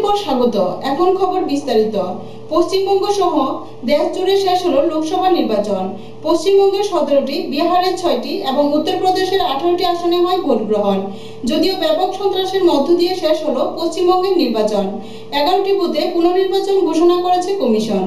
পর স্বাগত। এখন খবর বিস্তারিত। পশ্চিমবঙ্গ সহ দেশ জুড়ে শেষ হলো লোকসভা নির্বাচন। পশ্চিমবঙ্গের 17টি, বিহারের 6টি এবং উত্তরপ্রদেশের 18টি আসনে হয় ভোট গ্রহণ। যদিও ব্যাপক সন্ত্রাসের মধ্য দিয়ে শেষ হলো পশ্চিমবঙ্গের নির্বাচন। 11টি বুথে পুনর্নির্বাচন ঘোষণা করেছে কমিশন।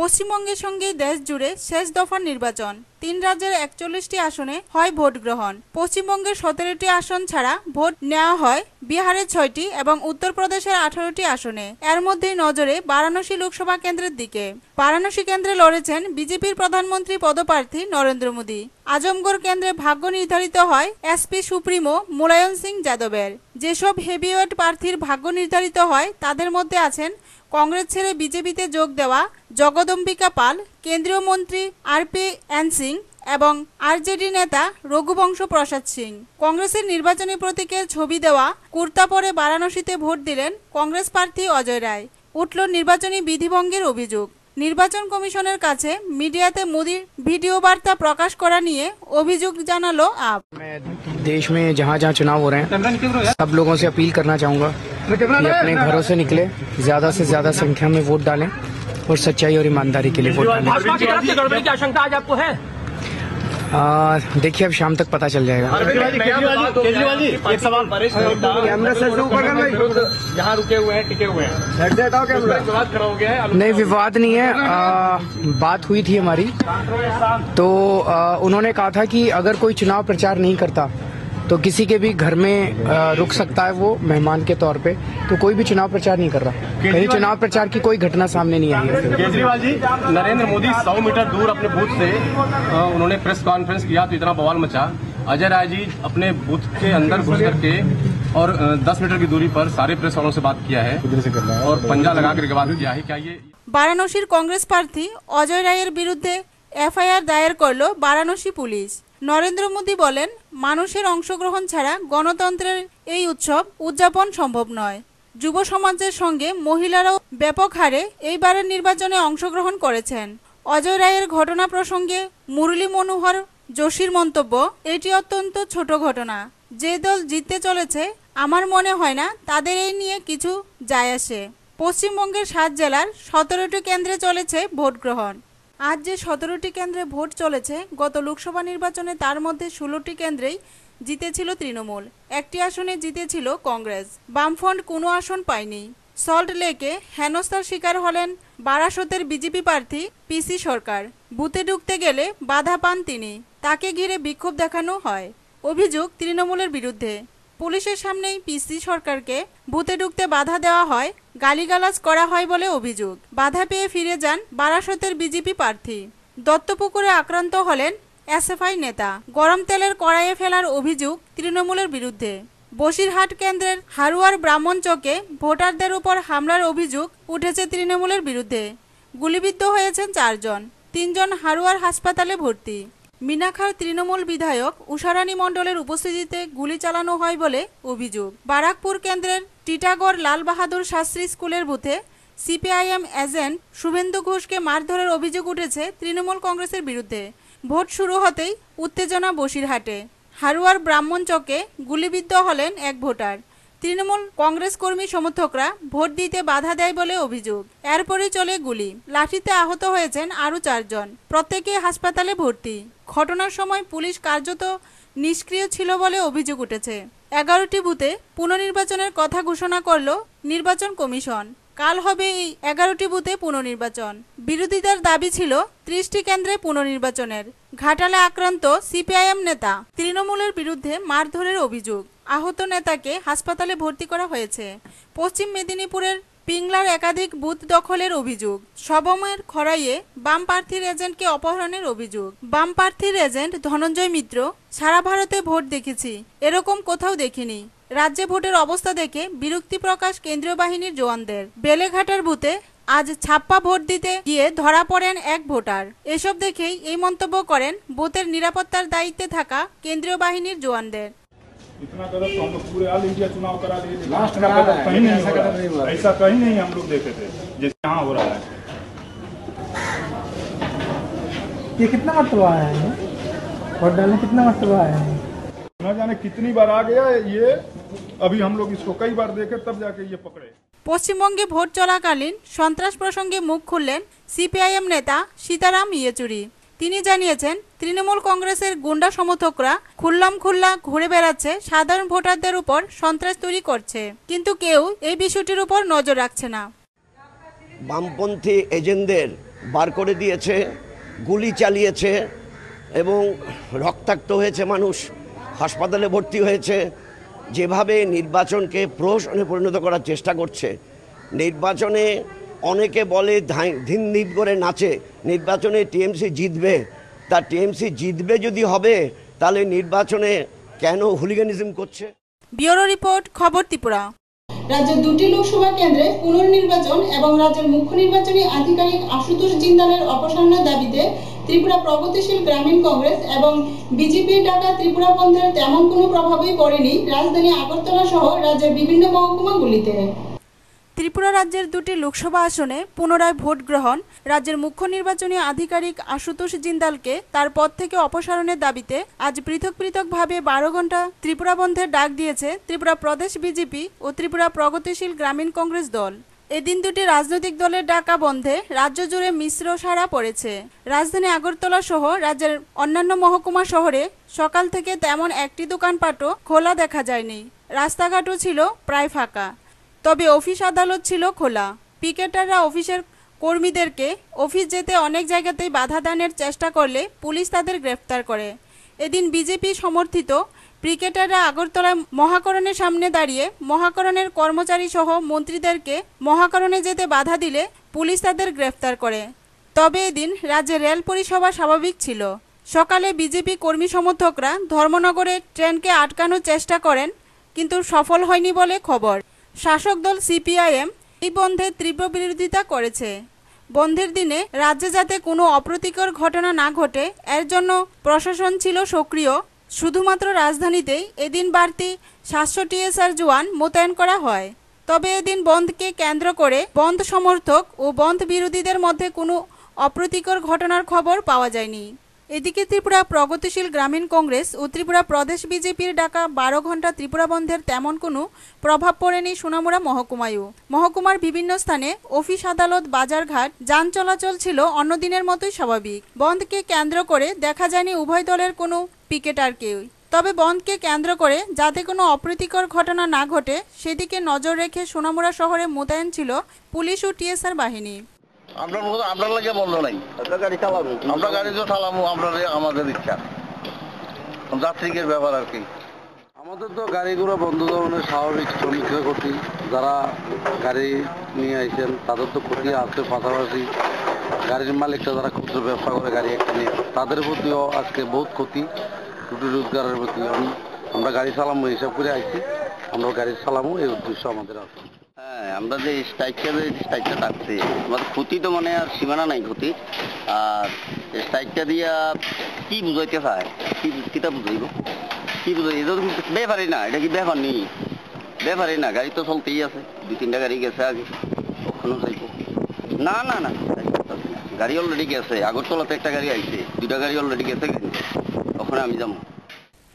পশ্চিমবঙ্গের সঙ্গে দেশ জুড়ে শেষ দফার নির্বাচন। 3 রাজ্যের 41টি আসনে হয় ভোট গ্রহণ। পশ্চিমবঙ্গের 17টি আসন ছাড়া ভোট নেওয়া হয় বিহারের 6টি এবং উত্তরপ্রদেশের 18টি আসনে। এর মধ্যে নজরে বারাণসী লোকসভা কেন্দ্রের দিকে। বারাণসী কেন্দ্রে লড়েছেন বিজেপির প্রধানমন্ত্রী পদপ্রার্থী নরেন্দ্র মোদী। আজমগড় কেন্দ্রে ভাগ্য নির্ধারিত হয় এসপি সুপ্রিমো মুলায়ম সিং যাদবের। যেসব হেভিওয়েট প্রার্থীর ভাগ্য নির্ধারিত হয় তাদের মধ্যে আছেন কংগ্রেস ছেড়ে বিজেপিতে যোগ দেওয়া জগদম্বিকা পাল, কেন্দ্রীয় মন্ত্রী RPN সিং এবং আরজেডি নেতা রঘুবংশ প্রসাদ সিং। কংগ্রেসের নির্বাচনী প্রতীকের ছবি দেওয়া কুর্তা পরে বারাণসীতে ভোট দিলেন কংগ্রেস প্রার্থী অজয় রায়। উঠল নির্বাচনী বিধিভঙ্গের অভিযোগ। নির্বাচন কমিশনের কাছে মিডিয়াতে মোদীর ভিডিও বার্তা প্রকাশ করা নিয়ে অভিযোগ জানালো আপ। देश में जहाँ जहाँ चुनाव हो रहे हैं सब लोगों से अपील करना चाहूँगा कि अपने घरों से निकले, ज़्यादा से ज़्यादा संख्या में वोट डालें और सच्चाई और ईमानदारी के लिए वोट डालें। गड़बड़ी की आशंका आज आपको है? देखिए अब शाम तक पता चल जाएगा। केजरीवाल जी, एक सवाल। यहाँ रुके हुए हैं, टिके हुए हैं, विवाद खड़ा हो गया है। नहीं, विवाद नहीं है। बात हुई थी हमारी, तो उन्होंने कहा था कि अगर कोई चुनाव प्रचार नहीं करता तो किसी के भी घर में रुक सकता है वो मेहमान के तौर पे। तो कोई भी चुनाव प्रचार नहीं कर रहा, कहीं चुनाव प्रचार की कोई घटना सामने नहीं आई है। केजरीवाल जी, नरेंद्र मोदी 100 मीटर दूर अपने बूथ से उन्होंने प्रेस कॉन्फ्रेंस किया तो इतना बवाल मचा। अजय राय जी अपने बूथ के अंदर घुस करके और 10 मीटर की दूरी पर सारे प्रेस वालों से बात किया है और पंजा लगा कर बात किया है। क्या ये বারাণসীর কংগ্রেস প্রার্থী অজয় রায়ের বিরুদ্ধে FIR দায়ের করল বারাণসী পুলিশ। নরেন্দ্র মোদী বলেন, মানুষের অংশগ্রহণ ছাড়া গণতন্ত্রের এই উৎসব উদযাপন সম্ভব নয়। যুব সমাজের সঙ্গে মহিলারাও ব্যাপক হারে এইবারের নির্বাচনে অংশগ্রহণ করেছেন। অজয় রায়ের ঘটনা প্রসঙ্গে মুরলী মনোহর যোশীর মন্তব্য, এটি অত্যন্ত ছোট ঘটনা। যে দল জিততে চলেছে আমার মনে হয় না তাদের এই নিয়ে কিছু যায় আসে। পশ্চিমবঙ্গের 7 জেলার 17টি কেন্দ্রে চলেছে ভোট গ্রহণ। আজ যে 17টি কেন্দ্রে ভোট চলেছে, গত লোকসভা নির্বাচনে তার মধ্যে 16টি কেন্দ্রেই জিতেছিল তৃণমূল, একটি আসনে জিতেছিল কংগ্রেস। বামফ্রন্ট কোনো আসন পায়নি। সল্ট লেকে হেনস্থার শিকার হলেন বারাসতের বিজেপি প্রার্থী PC সরকার। বুথে ঢুকতে গেলে বাধা পান তিনি, তাকে ঘিরে বিক্ষোভ দেখানো হয়। অভিযোগ তৃণমূলের বিরুদ্ধে। পুলিশের সামনেই PC সরকারকে বুথে ঢুকতে বাধা দেওয়া হয়, গালিগালাজ করা হয় বলে অভিযোগ। বাধা পেয়ে ফিরে যান বারাসতের বিজেপি প্রার্থী। দত্তপুকুরে আক্রান্ত হলেন SFI নেতা। গরম তেলের কড়াইয়ে ফেলার অভিযোগ তৃণমূলের বিরুদ্ধে। বসিরহাট কেন্দ্রের হারুয়ার ব্রাহ্মণ চকে ভোটারদের উপর হামলার অভিযোগ উঠেছে তৃণমূলের বিরুদ্ধে। গুলিবিদ্ধ হয়েছেন 4 জন, 3 জন হারুয়ার হাসপাতালে ভর্তি। মিনাখার তৃণমূল বিধায়ক উষারানী মণ্ডলের উপস্থিতিতে গুলি চালানো হয় বলে অভিযোগ। বারাকপুর কেন্দ্রের টিটাগড় লাল বাহাদুর শাস্ত্রী স্কুলের বুথে CPIM এজেন্ট শুভেন্দু ঘোষকে মারধরের অভিযোগ উঠেছে তৃণমূল কংগ্রেসের বিরুদ্ধে। ভোট শুরু হতেই উত্তেজনা বসিরহাটে। হারুয়ার ব্রাহ্মণ চকে গুলিবিদ্ধ হলেন এক ভোটার। তৃণমূল কংগ্রেস কর্মী সমর্থকরা ভোট দিতে বাধা দেয় বলে অভিযোগ। এরপরই চলে গুলি। লাঠিতে আহত হয়েছেন আরও 4 জন, প্রত্যেকে হাসপাতালে ভর্তি। ঘটনার সময় পুলিশ কার্যত নিষ্ক্রিয় ছিল বলে অভিযোগ উঠেছে। 11টি বুথে পুনর্নির্বাচনের কথা ঘোষণা করল নির্বাচন কমিশন। কাল হবে এই 11টি বুথে পুনর্নির্বাচন। বিরোধীদের দাবি ছিল 30টি কেন্দ্রে পুনর্নির্বাচনের। ঘাটালে আক্রান্ত CPIM নেতা। তৃণমূলের বিরুদ্ধে মারধরের অভিযোগ। আহত নেতাকে হাসপাতালে ভর্তি করা হয়েছে। পশ্চিম মেদিনীপুরের পিংলার একাধিক বুথ দখলের অভিযোগ। সবমের খড়াইয়ে বাম প্রার্থীর এজেন্টকে অপহরণের অভিযোগ। বাম প্রার্থীর এজেন্ট ধনঞ্জয় মিত্র, সারা ভারতে ভোট দেখেছি, এরকম কোথাও দেখিনি। রাজ্যে ভোটের অবস্থা দেখে বিরক্তি প্রকাশ কেন্দ্রীয় বাহিনীর জওয়ানদের। বেলেঘাটার বুথে আজ ছাপ্পা ভোট দিতে গিয়ে ধরা পড়েন এক ভোটার। এসব দেখেই এই মন্তব্য করেন বুথের নিরাপত্তার দায়িত্বে থাকা কেন্দ্রীয় বাহিনীর জওয়ানদের। इतना गलत तो हम लोग पूरे ऑल इंडिया चुनाव करा लिए, कहीं नहीं हो रहा है, ऐसा कहीं नहीं हम लोग देखे थे जैसे यहाँ हो रहा है। ये कितना मरतबा आया है? वोट डालने कितना मरतबा आया है? न जाने कितनी बार आ गया ये। अभी हम लोग इसको कई बार देखे तब जाके ये पकड़े। পশ্চিমবঙ্গে ভোট চলাকালীন সন্ত্রাস প্রসঙ্গে মুখ খুললেন সিপিআইএম নেতা সীতারাম ইয়েচুরি। তিনি জানিয়েছেন, তৃণমূল কংগ্রেসের গুন্ডা সমর্থকরা খুল্লা ঘুরে বেড়াচ্ছে, সাধারণ ভোটারদের উপর সন্ত্রাস তৈরি করছে, কিন্তু কেউ এই বিষয়টির উপর নজর রাখছে না। বামপন্থী এজেন্টদের বার করে দিয়েছে, গুলি চালিয়েছে এবং রক্তাক্ত হয়েছে, মানুষ হাসপাতালে ভর্তি হয়েছে। যেভাবে নির্বাচনকে প্রহসনে পরিণত করার চেষ্টা করছে, নির্বাচনে অনেকে বলে ধিন ধিন করে নাচে, নির্বাচনে টিএমসি জিতবে। তা টিএমসি জিতবে যদি হবে, তাহলে নির্বাচনে কেন হুলিগানিজম করছে? ব্যুরো রিপোর্ট, খবর ত্রিপুরা। রাজ্যের 2টি লোকসভা কেন্দ্রে পুনর্নির্বাচন এবং রাজ্যের মুখ্য নির্বাচনী আধিকারিক আশুতোষ জিন্দালের অপসারণের দাবিতে ত্রিপুরা প্রগতিশীল গ্রামীণ কংগ্রেস এবং বিজেপির ডাকা ত্রিপুরা বন্ধের তেমন কোনো প্রভাবই পড়েনি রাজধানী আগরতলা সহ রাজ্যের বিভিন্ন মহকুমাগুলিতে। ত্রিপুরা রাজ্যের 2টি লোকসভা আসনে পুনরায় ভোট গ্রহণ, রাজ্যের মুখ্য নির্বাচনী আধিকারিক আশুতোষ জিন্দালকে তার পদ থেকে অপসারণের দাবিতে আজ পৃথকভাবে 12 ঘন্টা ত্রিপুরা বন্ধের ডাক দিয়েছে ত্রিপুরা প্রদেশ বিজেপি ও ত্রিপুরা প্রগতিশীল গ্রামীণ কংগ্রেস দল। এদিন দুটি রাজনৈতিক দলের ডাকা বন্ধে রাজ্য জুড়ে মিশ্র সাড়া পড়েছে। রাজধানী আগরতলা সহ রাজ্যের অন্যান্য মহকুমা শহরে সকাল থেকে তেমন একটি দোকানপাটও খোলা দেখা যায়নি, রাস্তাঘাটও ছিল প্রায় ফাঁকা। তবে অফিস আদালত ছিল খোলা। পিকেটাররা অফিসের কর্মীদেরকে অফিস যেতে অনেক জায়গাতেই বাধা দানের চেষ্টা করলে পুলিশ তাদের গ্রেফতার করে। এদিন বিজেপি সমর্থিত পিকেটাররা আগরতলায় মহাকরণের সামনে দাঁড়িয়ে মহাকরণের কর্মচারী সহ মন্ত্রীদেরকে মহাকরণে যেতে বাধা দিলে পুলিশ তাদের গ্রেফতার করে। তবে এদিন রাজ্যে রেল পরিষেবা স্বাভাবিক ছিল। সকালে বিজেপি কর্মী সমর্থকরা ধর্মনগরে ট্রেনকে আটকানোর চেষ্টা করেন, কিন্তু সফল হয়নি বলে খবর। শাসক দল সিপিআইএম এই বন্ধের তীব্র বিরোধিতা করেছে। বন্ধের দিনে রাজ্যে যাতে কোনো অপ্রীতিকর ঘটনা না ঘটে, এর জন্য প্রশাসন ছিল সক্রিয়। শুধুমাত্র রাজধানীতেই এদিন বাড়তি 700 টিএসআর জওয়ান মোতায়েন করা হয়। তবে এদিন বন্ধকে কেন্দ্র করে বন্ধ সমর্থক ও বন্ধ বিরোধীদের মধ্যে কোনো অপ্রীতিকর ঘটনার খবর পাওয়া যায়নি। এদিকে ত্রিপুরা প্রগতিশীল গ্রামীণ কংগ্রেস ও ত্রিপুরা প্রদেশ বিজেপির ডাকা 12 ঘন্টা ত্রিপুরা বন্ধের তেমন কোনো প্রভাব পড়েনি সোনামুড়া মহকুমায়ও। মহকুমার বিভিন্ন স্থানে অফিস আদালত, বাজারঘাট, যান চলাচল ছিল অন্য দিনের মতোই স্বাভাবিক। বন্ধকে কেন্দ্র করে দেখা যায়নি উভয় দলের কোনো পিকেটারকেই। তবে বন্ধকে কেন্দ্র করে যাতে কোনো অপ্রীতিকর ঘটনা না ঘটে সেদিকে নজর রেখে সোনামুড়া শহরে মোতায়েন ছিল পুলিশ ও টিএসআর বাহিনী। আপনার লাগে বন্ধ নাই, আমরা গাড়ি তো চালাবো, আমাদের ইচ্ছা, যাত্রীদের ব্যাপার আর কি। আমাদের তো গাড়িগুলো বন্ধ ধরনের স্বাভাবিক শ্রমিকরা ক্ষতি, যারা গাড়ি নিয়ে আইছেন তাদের তো ক্ষতি আছে, পাশাপাশি গাড়ির মালিকটা যারা ক্ষুদ্র ব্যবসা করে গাড়ি একটা নিয়ে তাদের প্রতিও আজকে বহুত ক্ষতি, রুটি রোজগারের প্রতি। আমরা গাড়ি চালামো হিসাব করে আইছি, আমরা গাড়ি চালামো এই উদ্দেশ্য আমাদের আছে। হ্যাঁ, আমরা যে স্ট্রাইকটা থাকছে আমাদের ক্ষতি তো মানে আর সীমানা নাই ক্ষতি। আর স্ট্রাইকটা দিয়া কি বুঝাইতে চায়, কিতা বুঝাইব, কি বুঝাই, এটা তো ব্যাপারই না, এটা কি ব্যাপার নেই, ব্যাপারই না। গাড়ি তো চলতেই আছে, 2-3টা গাড়ি গেছে আগে, কখনো চাইব না না না গাড়ি অলরেডি গেছে। আগরতলাতে একটা গাড়ি আইছে, 2টা গাড়ি অলরেডি গেছে, ওখানে আমি যাবো।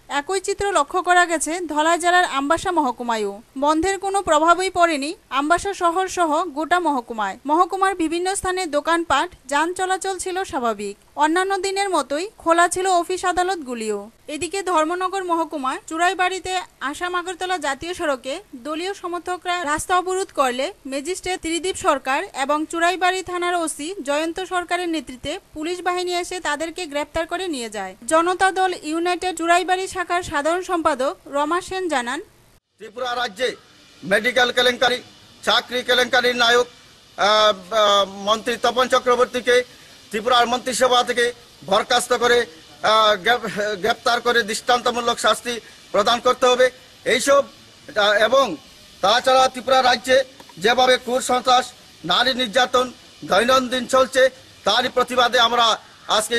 একই চিত্র লক্ষ্য করা গেছে ধলাই জেলার আমবাসা মহকুমায়ও। বন্ধের কোনো প্রভাবই পড়েনি আমবাসা শহর সহ গোটা মহকুমায়। মহকুমার বিভিন্ন স্থানে দোকানপাট, যান চলাচল ছিল স্বাভাবিক। অন্যান্য দিনের মতোই খোলা ছিল অফিস আদালতগুলিও। এদিকে ধর্মনগর মহকুমায় চুরাইবাড়িতে আসাম আগরতলা জাতীয় সড়কে দলীয় সমর্থকরা রাস্তা অবরোধ করলে ম্যাজিস্ট্রেট ত্রিদীপ সরকার এবং চুরাইবাড়ি থানার ওসি জয়ন্ত সরকারের নেতৃত্বে পুলিশ বাহিনী এসে তাদেরকে গ্রেপ্তার করে নিয়ে যায়। জনতা দল ইউনাইটেড চুরাইবাড়ি শাখার সাধারণ সম্পাদক রমা সেন জানান, ত্রিপুরা রাজ্যে মেডিকেল কেলেঙ্কারি, চাকরি কেলেঙ্কারির নায়ক মন্ত্রী তপন চক্রবর্তীকে ত্রিপুরার মন্ত্রিসভা থেকে বরখাস্ত করে গ্রেপ্তার করে দৃষ্টান্তমূলক শাস্তি প্রদান করতে হবে এইসব। এবং তাছাড়া ত্রিপুরা রাজ্যে যেভাবে কুসন্ত্রাস, নারী নির্যাতন দৈনন্দিন চলছে, তারই প্রতিবাদে আমরা আজকে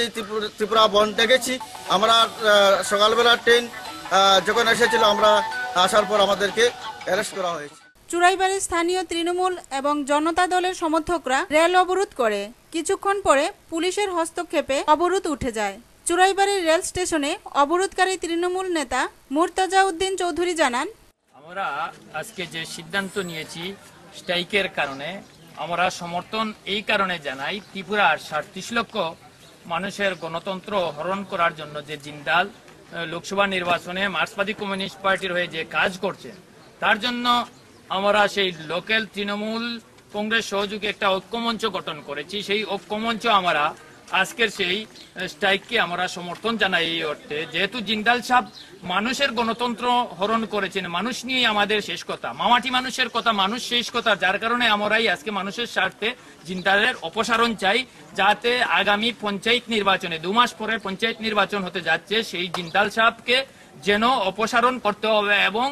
ত্রিপুরা বন্ধ ডেকেছি। আমরা সকালবেলা ট্রেন যখন এসেছিল, আমরা আসার পর আমাদেরকে অ্যারেস্ট করা হয়েছে। চুরাইবাড়ির স্থানীয় তৃণমূল এবং জনতা দলের সমর্থকরা রেল অবরোধ করে। কিছুক্ষণ পরে পুলিশের হস্তক্ষেপে অবরোধ উঠে যায়। চুরাইবাড়ির রেল স্টেশনে অবরোধকারী তৃণমূল নেতা মুর্তজা উদ্দিন চৌধুরী জানান, আমরা আজকে যে সিদ্ধান্ত নিয়েছি স্ট্রাইকের কারণে আমরা সমর্থন এই কারণে জানাই, ত্রিপুরার 37 লক্ষ মানুষের গণতন্ত্র হরণ করার জন্য যে জিন্দাল লোকসভা নির্বাচনে মার্ক্সবাদী কমিউনিস্ট পার্টির হয়ে যে কাজ করছে, তার জন্য আমরা সেই লোকাল তৃণমূল কংগ্রেস সহযোগে একটা ঐক্যমঞ্চ গঠন করেছি। সেই ঐক্যমঞ্চ আমরা আজকের সেই স্ট্রাইককে আমরা সমর্থন জানাই এই অর্থে, যেহেতু জিন্দাল সাহেব মানুষের গণতন্ত্র হরণ করেছেন, মানুষ নিয়ে আমাদের শেষ কথা, মামাটি মানুষের কথা, মানুষ শেষ কথা, যার কারণে আমরাই আজকে মানুষের স্বার্থে জিন্দালের অপসারণ চাই, যাতে আগামী পঞ্চায়েত নির্বাচনে 2 মাস পরে পঞ্চায়েত নির্বাচন হতে যাচ্ছে, সেই জিন্দাল সাহেবকে যেন অপসারণ করতে হবে এবং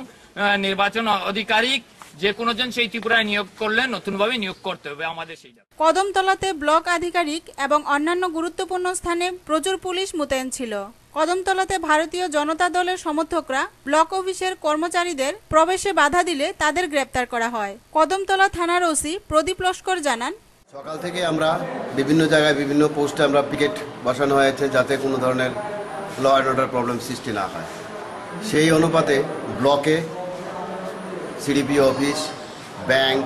নির্বাচন আধিকারিক যে কোনো জন সেই ত্রিপুরায় নিয়োগ করলে নতুনভাবে নিয়োগ করতে হবে আমাদের সেই। কদমতলাতে ব্লক আধিকারিক এবং অন্যান্য গুরুত্বপূর্ণ স্থানে প্রচুর পুলিশ মোতায়েন ছিল। কদমতলাতে ভারতীয় জনতা দলের সমর্থকরা ব্লক অফিসের কর্মচারীদের প্রবেশে বাধা দিলে তাদের গ্রেপ্তার করা হয়। কদমতলা থানার ওসি প্রদীপ লস্কর জানান, সকাল থেকে আমরা বিভিন্ন জায়গায় বিভিন্ন পোস্টে আমরা পিকেট বসানো হয়েছে, যাতে কোনো ধরনের ল অ্যান্ড অর্ডার প্রবলেম সৃষ্টি না হয়। সেই অনুপাতে ব্লকে সিডিপি অফিস, ব্যাংক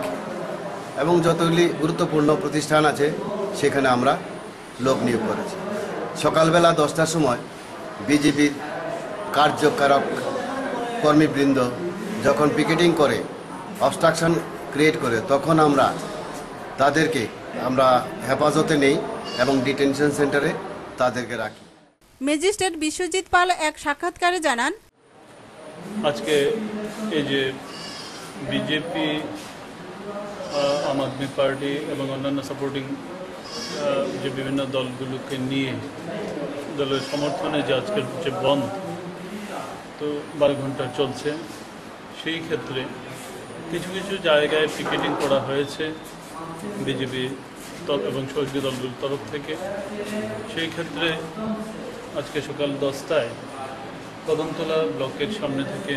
এবং যতগুলি গুরুত্বপূর্ণ প্রতিষ্ঠান আছে সেখানে আমরা লোক নিয়োগ করেছি। সকালবেলা 10টার সময় বিজেপির কার্যকারক কর্মীবৃন্দ যখন পিকেটিং করে, অবস্ট্রাকশন ক্রিয়েট করে, তখন আমরা তাদেরকে হেফাজতে নেই এবং ডিটেনশন সেন্টারে তাদেরকে রাখি। ম্যাজিস্ট্রেট বিশ্বজিৎ পাল এক সাক্ষাৎকারে জানান, আজকে এই যে বিজেপি, আম আদমি পার্টি এবং অন্যান্য সাপোর্টিং যে বিভিন্ন দলগুলোকে নিয়ে দলের সমর্থনে যে আজকের যে বন্ধ তো 12 ঘন্টা চলছে, সেই ক্ষেত্রে কিছু কিছু জায়গায় পিকেটিং করা হয়েছে বিজেপি এবং সহযোগী দলগুলোর তরফ থেকে। সেই ক্ষেত্রে আজকে সকাল 10টায় কদমতলা ব্লকের সামনে থেকে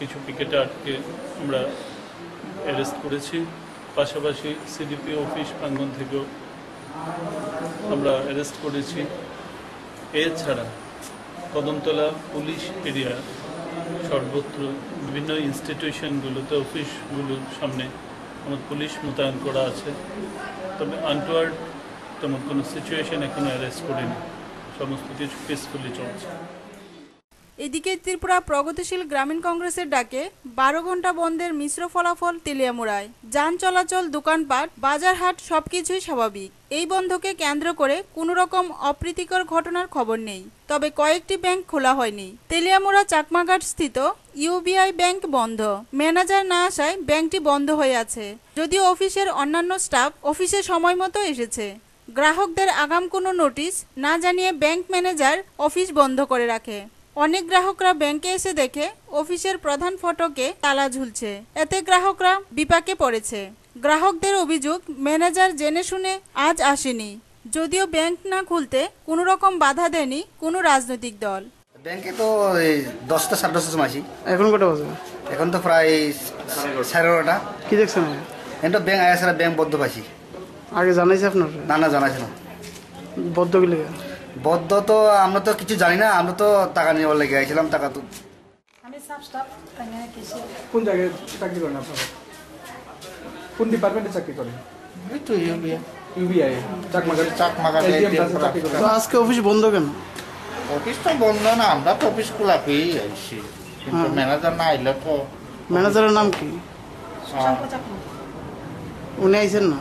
কিছু পিকেটারকে আমরা অ্যারেস্ট করেছি। পাশাপাশি সিডিপি অফিস প্রাঙ্গণ থেকেও আমরা অ্যারেস্ট করেছি। এছাড়া কদমতলা পুলিশ এরিয়া সর্বত্র বিভিন্ন ইনস্টিটিউশনগুলোতে, অফিসগুলোর সামনে আমার পুলিশ মোতায়েন করা আছে। তবে আনটোয়ার্ড তেমন কোনো সিচুয়েশন এখনো অ্যারেস্ট করিনি, সমস্ত কিছু পিসফুলি চলছে। এদিকে ত্রিপুরা প্রগতিশীল গ্রামীণ কংগ্রেসের ডাকে 12 ঘন্টা বন্ধের মিশ্র ফলাফল তেলিয়ামুড়ায়। যান চলাচল, দোকানপাট, বাজারহাট সবকিছুই স্বাভাবিক। এই বন্ধকে কেন্দ্র করে কোনো রকম অপ্রীতিকর ঘটনার খবর নেই। তবে কয়েকটি ব্যাংক খোলা হয়নি। তেলিয়ামুড়া চাকমাঘাট স্থিত ইউবিআই ব্যাংক বন্ধ। ম্যানেজার না আসায় ব্যাংকটি বন্ধ হয়ে আছে, যদিও অফিসের অন্যান্য স্টাফ অফিসে সময় মতো এসেছে। গ্রাহকদের আগাম কোনো নোটিশ না জানিয়ে ব্যাংক ম্যানেজার অফিস বন্ধ করে রাখে। অনেক গ্রাহকরা ব্যাংকে এসে দেখে অফিসের প্রধান ফটকে তালা ঝুলছে, এতে গ্রাহকরা বিপাকে পড়েছে। গ্রাহকদের অভিযোগ, ম্যানেজার জেনে শুনে আজ আসেনি, যদিও ব্যাংক না খুলতে কোনো রকম বাধা দেয়নি কোনো রাজনৈতিক দল। ব্যাংকে তো 10টা 10:30 সময় আসি। এখন কটা বাজে? এখন তো প্রায় 11:30। কি দেখছেন? এখন ব্যাংক আয়া ব্যাংক বদ্ধ পাইছি। আগে জানাইছে আপনার? না জানাইছে না। বদ্ধ কি লাগে? বদ্ধ তো আমরা তো কিছু জানি না, আমরা তো টাকা নেওয়ার লেগে আইছিলাম। টাকা তো আমি সব স্টাফ কোন জায়গায় চাকরি করেন আপনারা? কোন ডিপার্টমেন্টে চাকরি করেন? এই তো ইউবিআই চাকমাঘাট। তো আজকে অফিস বন্ধ কেন? অফিস তো বন্ধ না, আমরা তো অফিস খোলা পেয়েই আইছি, কিন্তু ম্যানেজার না আইলে তো। ম্যানেজারের নাম কি? উনি আইছেন না?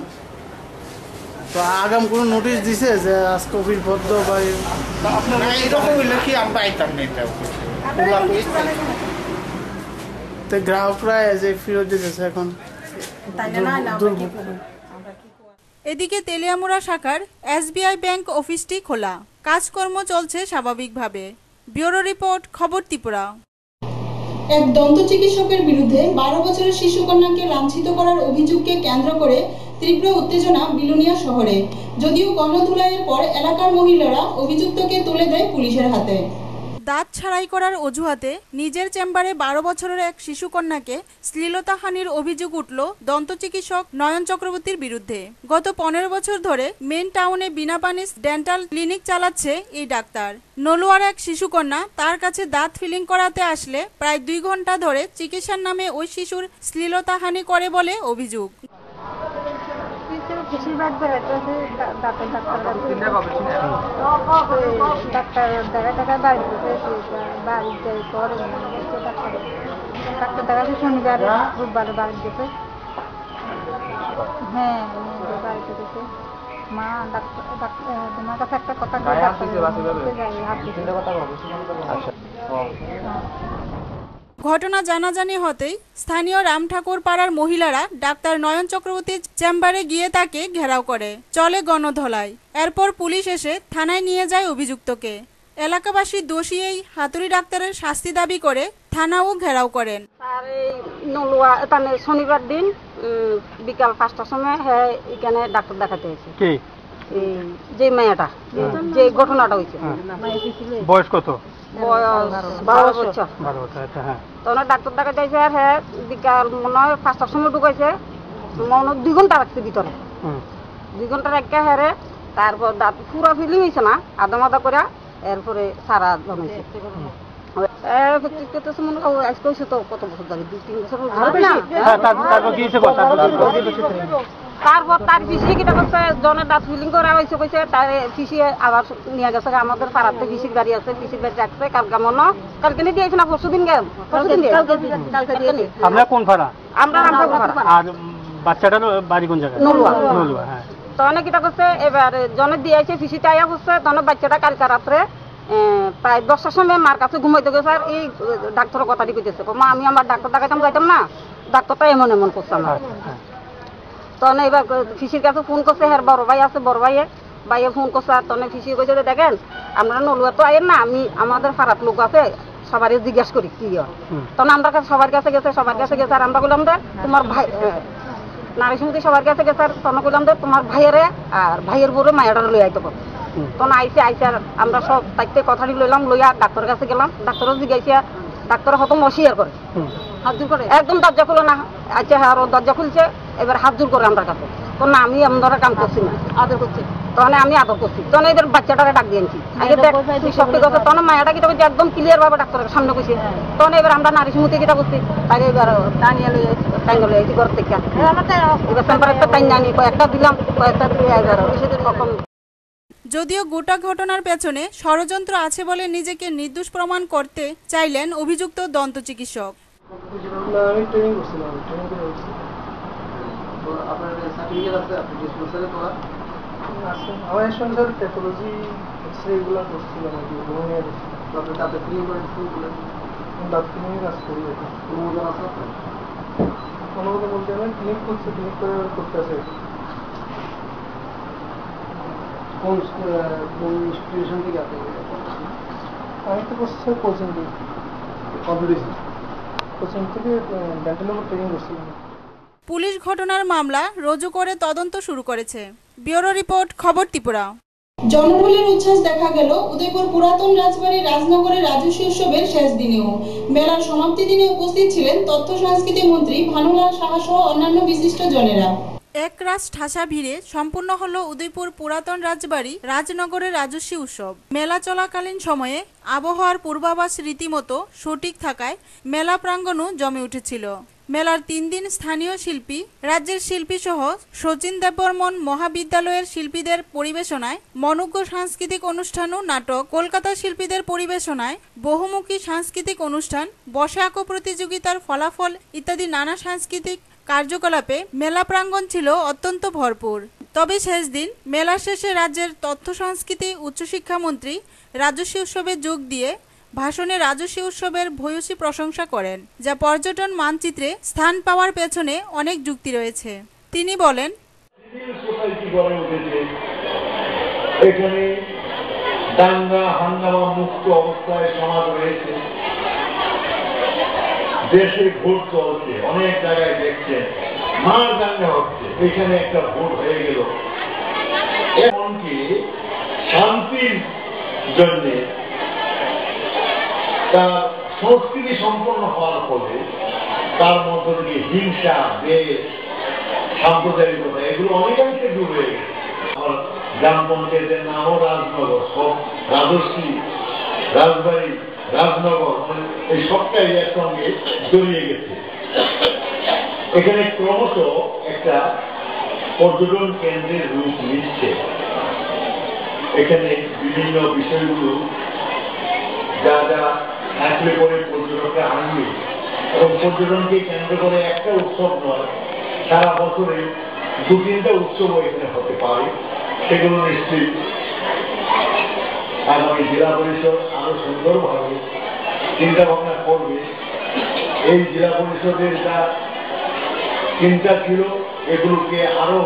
তো আগাম কোনো নোটিশ দিছে যে আজকে অফিস বন্ধ বা আপনারা এইরকম হইলে কি আমরা আইতাম না এটা অফিসে? তো গ্রাহকরা যে ফেরত দিতেছে এখন। এদিকে তেলিয়ামুড়া শাখার এসবিআই ব্যাংক অফিসটি খোলা, কাজকর্ম চলছে স্বাভাবিকভাবে। ব্যুরো রিপোর্ট, খবর ত্রিপুরা। এক দন্ত চিকিৎসকের বিরুদ্ধে 12 বছরের শিশুকন্যাকে লাঞ্ছিত করার অভিযোগকে কেন্দ্র করে তীব্র উত্তেজনা বিলোনিয়া শহরে। যদিও গণধুলাইয়ের পর এলাকার মহিলারা অভিযুক্তকে তুলে দেয় পুলিশের হাতে। দাঁত ছাড়াই করার অজুহাতে নিজের চেম্বারে 12 বছরের এক শিশুকন্যাকে শ্লীলতাহানির অভিযোগ উঠল দন্ত চিকিৎসক নয়ন চক্রবর্তীর বিরুদ্ধে। গত 15 বছর ধরে মেন টাউনে বিনা পানিস ডেন্টাল ক্লিনিক চালাচ্ছে এই ডাক্তার। নলুয়ার এক শিশুকন্যা তার কাছে দাঁত ফিলিং করাতে আসলে প্রায় 2 ঘন্টা ধরে চিকিৎসার নামে ওই শিশুর শ্লীলতাহানি করে বলে অভিযোগ। ডাক্তার দেখা বাড়িতে ডাক্তার দেখাচ্ছে শনিবার রোববার বাড়ি গেছে। হ্যাঁ বাড়িতে গেছে মা তোমার কাছে একটা কথা ঘটনা জানাজানি হতেই স্থানীয় রামঠাকুর পাড়ার মহিলারা ডাক্তার নয়ন চক্রবর্তীর চেম্বারে গিয়ে তাকে ঘেরাও করে, চলে গণধোলাই। এরপর পুলিশ এসে থানায় নিয়ে যায় অভিযুক্তকে। এলাকাবাসী দোষী এই হাতুড়ি ডাক্তারের শাস্তি দাবি করে থানাও ঘেরাও করেন। শনিবার দিন বিকাল 5টার সময় এখানে ডাক্তার দেখাতে হয়েছে। যে মেয়েটা যে ঘটনাটা হয়েছে বয়স কত? বয়স 12 বছর। তখন ডাক্তার দেখা যাইছে আর হ্যাঁ বিকাল মনে হয় 5টার সময় ঢুকাইছে, মনে 2 ঘন্টা রাখছে ভিতরে। 2 ঘন্টা রাখা হেরে তারপর দাঁত পুরা ফিলিং হয়েছে না আধা মাদা করে, এরপরে সারা জমাইছে। তারপর তার পিসি কিটা করছে জনের দাঁত ফিলিং করা হয়েছে কইছে, তার পিসি আবার নিয়ে গেছে আমাদের পাড়াতে পিসির বাড়ি আছে, পিসির বাড়ি রাখছে কালকে মনে কালকে নিয়ে দিয়েছে না পরশুদিন দিন। আপনার কোন পাড়া? আমরা রামঠাকুর পাড়া। আর বাচ্চাটার বাড়ি কোন জায়গায়? নলুয়া। হ্যাঁ। তখন কিটা করছে এবার জনের দিয়েছে পিসিটা আয়া করছে, তখন বাচ্চাটা কালকে রাত্রে প্রায় 10টার সময় মার কাছে ঘুমাইতে গেছে। আর এই ডাক্তারের কথাটি কইতেছে মা আমি আমার ডাক্তার দেখাইতাম যাইতাম না, ডাক্তারটা এমন এমন করছে আমার। তখন এবার ফিসির কাছে ফোন করছে, হ্যাঁ বড় ভাই আছে, বড় ভাইয়ে ফোন করছে। আর তখন ফিসি কইছে দেখেন আমরা নলুয়া তো আইন না, আমি আমাদের পাড়ার লোক আছে সবারই জিজ্ঞাসা করি কি হয়। তখন আমরা সবার কাছে গেছে আর আমরা বললাম যে তোমার ভাই নারী সমিতি সবার কাছে গেছে। আর তখন বললাম যে তোমার ভাইয়েরে আর ভাইয়ের বউরে মায়াটা লই আইতে পারো। তখন আইসে আর আমরা সব তাইতে কথাটি লইলাম, লইয়া ডাক্তারের কাছে গেলাম। ডাক্তারও জিজ্ঞাসা, ডাক্তার হতম অস্বীকার করে, হাত জোর করে, একদম দরজা খুলে না। আচ্ছা হ্যাঁ দরজা খুলছে, এবার হাত জোর করে আমার কাছে। তখন না আমি এমন ধরনের কাম করছি না, আদর করছি। তখন আমি আদর করছি, তখন এদের বাচ্চাটাকে ডাক দিয়েছি আগে দেখ সবটি কথা। তখন মায়াটা কিটা করছে একদম ক্লিয়ার ভাবে ডাক্তারের সামনে কইছে। তখন এবার আমরা নারী সমিতি কিটা করছি, তাই এবার টানিয়ে লইয়া লইছি ঘর থেকে। এবার সেম্পার একটা টাইন জানি কয়েকটা দিলাম, কয়েকটা দিয়ে এবার কখন। যদিও গোটা ঘটনার পেছনে ষড়যন্ত্র আছে বলে নিজেকে নির্দোষ প্রমাণ করতে চাইলেন অভিযুক্ত দন্ত চিকিৎসক। আমি তো করছি কোচিং থেকে ডেন্টালের উপর ট্রেনিং করছিলাম। পুলিশ ঘটনার মামলা রুজু করে তদন্ত শুরু করেছে। ব্যুরো রিপোর্ট, খবর ত্রিপুরা। জনবলের উচ্ছ্বাস দেখা গেল উদয়পুর পুরাতন রাজবাড়ী রাজনগরের রাজস্ব উৎসবের শেষ দিনেও। মেলার সমাপ্তি দিনে উপস্থিত ছিলেন তথ্য সংস্কৃতি মন্ত্রী ভানুলাল সাহা সহ অন্যান্য বিশিষ্ট জনেরা। এক রাস ঠাসা ভিড়ে সম্পূর্ণ হলো উদয়পুর পুরাতন রাজবাড়ী রাজনগরের রাজস্বী উৎসব। মেলা চলাকালীন সময়ে আবহাওয়ার পূর্বাভাস রীতিমতো সঠিক থাকায় মেলা প্রাঙ্গণও জমে উঠেছিল। মেলার 3 দিন স্থানীয় শিল্পী, রাজ্যের শিল্পী সহ শচীন দেববর্মন মহাবিদ্যালয়ের শিল্পীদের পরিবেশনায় মনোজ্ঞ সাংস্কৃতিক অনুষ্ঠান ও নাটক, কলকাতা শিল্পীদের পরিবেশনায় বহুমুখী সাংস্কৃতিক অনুষ্ঠান, বসে আঁকো প্রতিযোগিতার ফলাফল ইত্যাদি নানা সাংস্কৃতিক কার্যকলাপে মেলা প্রাঙ্গণ ছিল অত্যন্ত ভরপুর। তবে শেষ দিন মেলা শেষে রাজ্যের তথ্য সংস্কৃতি উচ্চশিক্ষা মন্ত্রী রাজস্বী উৎসবে যোগ দিয়ে ভাষণে রাজস্বী উৎসবের ভূয়সী প্রশংসা করেন, যা পর্যটন মানচিত্রে স্থান পাওয়ার পেছনে অনেক যুক্তি রয়েছে। তিনি বলেন, এখানে দাঙ্গা হাঙ্গামা মুক্ত অবস্থায় সমাজ রয়েছে। দেশে ভোট চলছে, অনেক জায়গায় দেখছেন মার দাঙ্গা হচ্ছে, এখানে একটা ভোট হয়ে গেল। এমনকি শান্তির জন্য তার সংস্কৃতি সম্পন্ন হওয়ার ফলে তার মধ্য দিয়ে হিংসা, দেশ, সাম্প্রদায়িকতা এগুলো অনেকাংশে ডুবে গেছে। আমার গ্রাম পঞ্চায়েতের নামও রাজনগর, সব রাজশ্রী, রাজবাড়ি, রাজনগর এই সবটাই একসঙ্গে জড়িয়ে গেছে। এখানে ক্রমশ একটা পর্যটন কেন্দ্রের রূপ নিচ্ছে। এখানে বিভিন্ন বিষয়গুলো যা যা থাকলে পরে পর্যটকরা আনবে এবং পর্যটনকে কেন্দ্র করে একটা উৎসব নয়, সারা বছরে 2-3টা উৎসব এখানে হতে পারে। সেগুলো নিশ্চয়ই আগামী জেলা পরিষদ আরো সুন্দরভাবে চিন্তা ভাবনা করবে। এই জেলা পরিষদের যা চিন্তা ছিল এগুলোকে আরো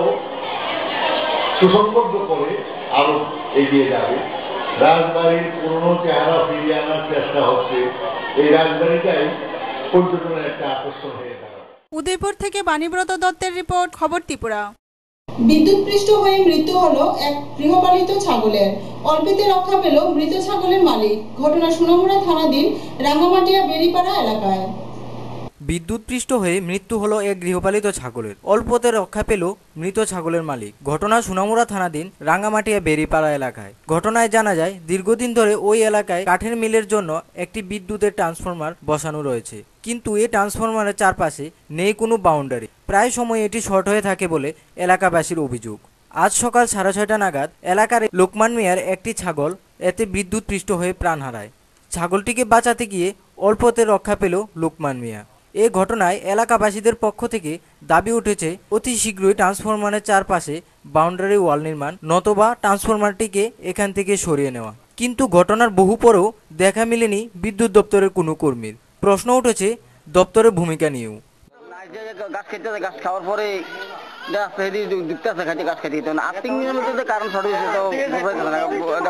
সুসংবদ্ধ করে আরো এগিয়ে যাবে। রাজবাড়ির পুরনো চেহারা ফিরিয়ে আনার চেষ্টা হচ্ছে। এই রাজবাড়িটাই পর্যটনের একটা আকর্ষণ হয়ে দাঁড়াবে। উদয়পুর থেকে বাণীব্রত দত্তের রিপোর্ট, খবর ত্রিপুরা। বিদ্যুৎপৃষ্ট হয়ে মৃত্যু হলো এক গৃহপালিত ছাগলের। অল্পেতে রক্ষা পেল মৃত ছাগলের মালিক। ঘটনা সোনামুড়া থানাধীন রাঙ্গামাটিয়া বেরিপাড়া এলাকায়। বিদ্যুৎপৃষ্ট হয়ে মৃত্যু হলো এক গৃহপালিত ছাগলের। অল্পতে রক্ষা পেল মৃত ছাগলের মালিক। ঘটনা সোনামুড়া থানাধীন রাঙ্গামাটিয়া বেরিপাড়া এলাকায়। ঘটনায় জানা যায়, দীর্ঘদিন ধরে ওই এলাকায় কাঠের মিলের জন্য একটি বিদ্যুতের ট্রান্সফরমার বসানো রয়েছে, কিন্তু এই ট্রান্সফরমারের চারপাশে নেই কোনো বাউন্ডারি। প্রায় সময় এটি শর্ট হয়ে থাকে বলে এলাকাবাসীর অভিযোগ। আজ সকাল 6:30 নাগাদ এলাকার লোকমান মিয়ার একটি ছাগল এতে বিদ্যুৎপৃষ্ট হয়ে প্রাণ হারায়। ছাগলটিকে বাঁচাতে গিয়ে অল্পতে রক্ষা পেল লোকমান মিয়া। এ ঘটনায় এলাকাবাসীদের পক্ষ থেকে দাবি উঠেছে অতি শীঘ্রই ট্রান্সফরমারের চারপাশে বাউন্ডারি ওয়াল নির্মাণ, নতবা ট্রান্সফরমারটিকে এখান থেকে সরিয়ে নেওয়া। কিন্তু ঘটনার বহু পরেও দেখা মেলেনি বিদ্যুৎ দপ্তরের কোনো কর্মীর। প্রশ্ন উঠেছে দপ্তরের ভূমিকা নিয়েও। গাছ খেতে গাছ খাওয়ার পরে গাছ খেতে কারণ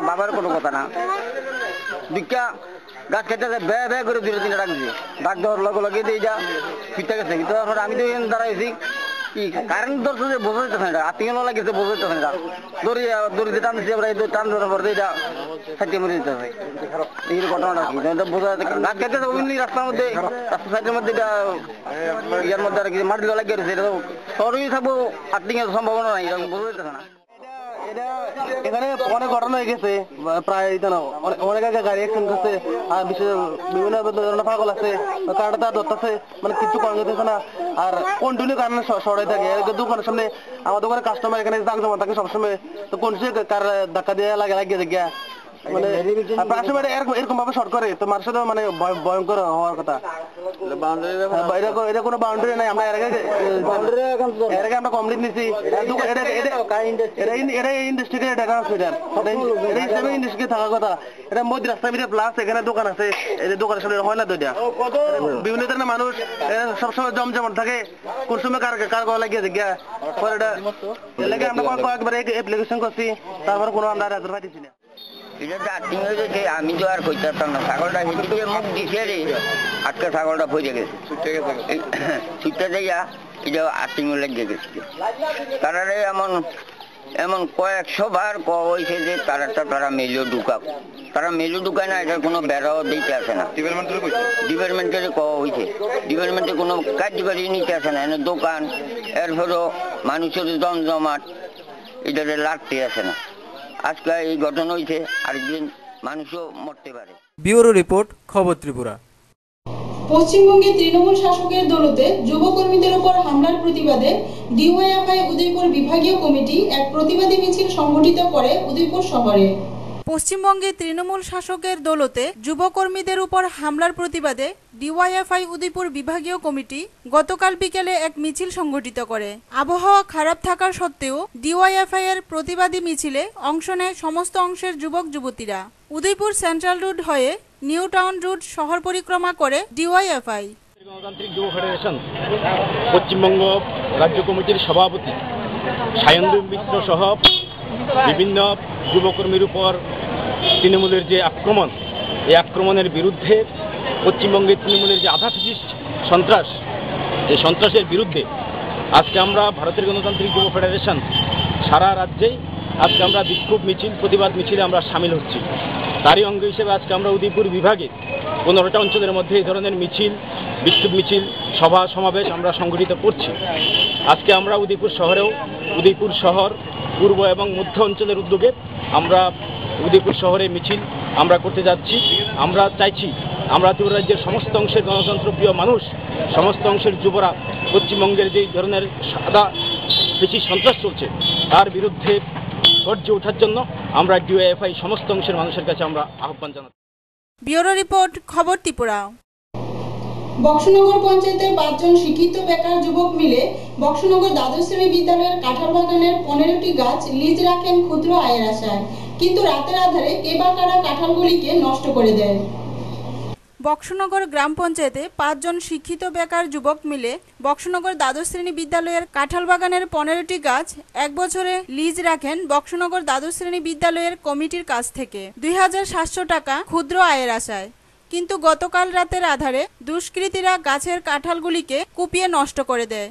বাবার কোনো কথা না। গাছ খেতে ব্যয় ব্যয় করে 2-3 ডাক দিয়ে ডাক দেওয়ার লগে লগে দিয়ে যা ফিরতে গেছে। আমি তো এখানে দাঁড়াইছি, কি কারেন্ট ধরছে যে বোঝা যেতেছে না, আত্মীয় লাগেছে বোঝা যেতেছে না। দড়িতে টানছি আমরা, টান ধরার পর দিয়ে যা সাইডে মরে যেতেছে। এই ঘটনাটা কি বোঝা যাচ্ছে। গাছ খেতে ওইমনি রাস্তার মধ্যে, রাস্তার সাইডের মধ্যে ইয়ার মধ্যে আর কি মাটি লাগিয়ে রয়েছে। এটা তো শহরেই থাকবো, আর্থিক সম্ভাবনা নাই, বোঝা যেতেছে না। এখানে অনেক ঘটনা হয়ে গেছে, প্রায় অনেক আগে গাড়ি অ্যাক্সিডেন্ট করছে, আর বিভিন্ন ধরনের পাগল আছে, কারটা ধরতেছে, মানে কিছু করা যেতেছে না। আর কন্টিনিউ কারণে সরাই থাকে দোকানের সামনে। আমার দোকানের কাস্টমার এখানে জাগজমা থাকে সবসময়, তো কোন কার ধাক্কা দিয়ে লাগিয়ে গিয়া মানে এরকম ভাবে শর্ট করে, তো মানুষের মানে ভয়ঙ্কর হওয়ার কথা। এটা কোনো বাউন্ডারি নাই। আমরা এর আগে আমরা কমপ্লিট নিচ্ছি। এটা ইন্ডাস্ট্রিকে এটা হিসেবে ইন্ডাস্ট্রি থাকার কথা। এটা মধ্যে রাস্তা মিলে প্লাস এখানে দোকান আছে, এই দোকানের সামনে হয় না তো। এটা বিভিন্ন ধরনের মানুষ সবসময় জমজমাট থাকে, কোন সময় কার গলা লাগিয়ে গিয়া পরে এটা এলাকায় আমরা কয়েকবার অ্যাপ্লিকেশন করছি, তারপর কোনো আমরা রেজাল্ট পাইছি না। এটা তো আর্থিং হয়ে গেছে, আমি তো আর কইতে পারতাম না। ছাগলটা হেঁটে মুখ দিছে রে, আজকে ছাগলটা পড়ে গেছে, ছুটতে যাইয়া এটা আর্থিং লেগে গেছে। তারা এমন কয়েকশো বার কইছে যে তারা মেলিও ঢুকাব, তারা মেলিও ঢুকায় না। এটার কোনো বেড়াও দিতে আসে না। ডিপার্টমেন্টের হয়েছে, ডিপার্টমেন্টে কোনো কার্যকারী নিতে আসে না। এনে দোকান এরপরও মানুষের জমজমাট, এটাতে লাগতে আসে না। আজকে এই ঘটনা হয়েছে, আরেকদিন মানুষও মরতে পারে। ব্যুরো রিপোর্ট, খবর ত্রিপুরা। পশ্চিমবঙ্গে তৃণমূল শাসকের দৌলতে যুবকর্মীদের উপর হামলার প্রতিবাদে ডিওয়াইএফআই উদয়পুর বিভাগীয় কমিটি এক প্রতিবাদী মিছিল সংগঠিত করে উদয়পুর শহরে। পশ্চিমবঙ্গে তৃণমূল শাসকের দৌলতে যুবকর্মীদের উপর হামলার প্রতিবাদে ডিওয়াইএফআই উদয়পুর বিভাগীয় কমিটি গতকাল বিকেলে এক মিছিল সংগঠিত করে। আবহাওয়া খারাপ থাকার সত্ত্বেও ডিওয়াইএফআই এর প্রতিবাদী মিছিলে অংশ নেয় সমস্ত অংশের যুবক যুবতীরা। উদয়পুর সেন্ট্রাল রোড হয়ে নিউ টাউন রোড শহর পরিক্রমা করে ডিওয়াইএফআই। গণতান্ত্রিক যুব ফেডারেশন পশ্চিমবঙ্গ রাজ্য কমিটির সভাপতি সায়ন্দ্র মিত্র সহ বিভিন্ন যুবকর্মীর উপর তৃণমূলের যে আক্রমণ, এই আক্রমণের বিরুদ্ধে পশ্চিমবঙ্গের তৃণমূলের যে আধা ফ্যাসিস্ট সন্ত্রাস, এই সন্ত্রাসের বিরুদ্ধে আজকে আমরা ভারতের গণতান্ত্রিক যুব ফেডারেশন সারা রাজ্যেই আজকে আমরা বিক্ষোভ মিছিল, প্রতিবাদ মিছিলে আমরা সামিল হচ্ছি। তারই অঙ্গ হিসেবে আজকে আমরা উদয়পুর বিভাগে 15টা অঞ্চলের মধ্যে এই ধরনের মিছিল, বিক্ষোভ মিছিল, সভা সমাবেশ আমরা সংগঠিত করছি। আজকে আমরা উদয়পুর শহরেও, উদয়পুর শহর পূর্ব এবং মধ্য অঞ্চলের উদ্যোগে আমরা উদয়পুর শহরে মিছিল আমরা করতে যাচ্ছি। আমরা চাইছি আমরা ত্রিপুরা রাজ্যের সমস্ত অংশের গণতন্ত্রপ্রিয় মানুষ, সমস্ত অংশের যুবরা পশ্চিমবঙ্গের যে ধরনের সাদা বেশি সন্ত্রাস চলছে তার বিরুদ্ধে গর্জে ওঠার জন্য আমরা ডিওএফআই সমস্ত অংশের মানুষের কাছে আমরা আহ্বান জানাচ্ছি। ব্যুরো রিপোর্ট, খবর ত্রিপুরা। বক্সনগর পঞ্চায়েতের 5 জন শিক্ষিত বেকার যুবক মিলে বক্সনগর দ্বাদশ শ্রেণী বিদ্যালয়ের কাঁঠাল বাগানের 15টি গাছ লিজ রাখেন ক্ষুদ্র আয়ের আশায়, কিন্তু রাতের আধারে কে বা কারা কাঁঠালগুলিকে নষ্ট করে দেয়। বক্সনগর গ্রাম পঞ্চায়েতে 5 জন শিক্ষিত বেকার যুবক মিলে বক্সনগর দ্বাদশ শ্রেণী বিদ্যালয়ের কাঁঠাল বাগানের 15টি গাছ 1 বছরে লিজ রাখেন বক্সনগর দ্বাদশ শ্রেণী বিদ্যালয়ের কমিটির কাছ থেকে 2700 টাকা ক্ষুদ্র আয়ের আশায়, কিন্তু গতকাল রাতের আধারে দুষ্কৃতীরা গাছের কাঁঠালগুলিকে কুপিয়ে নষ্ট করে দেয়।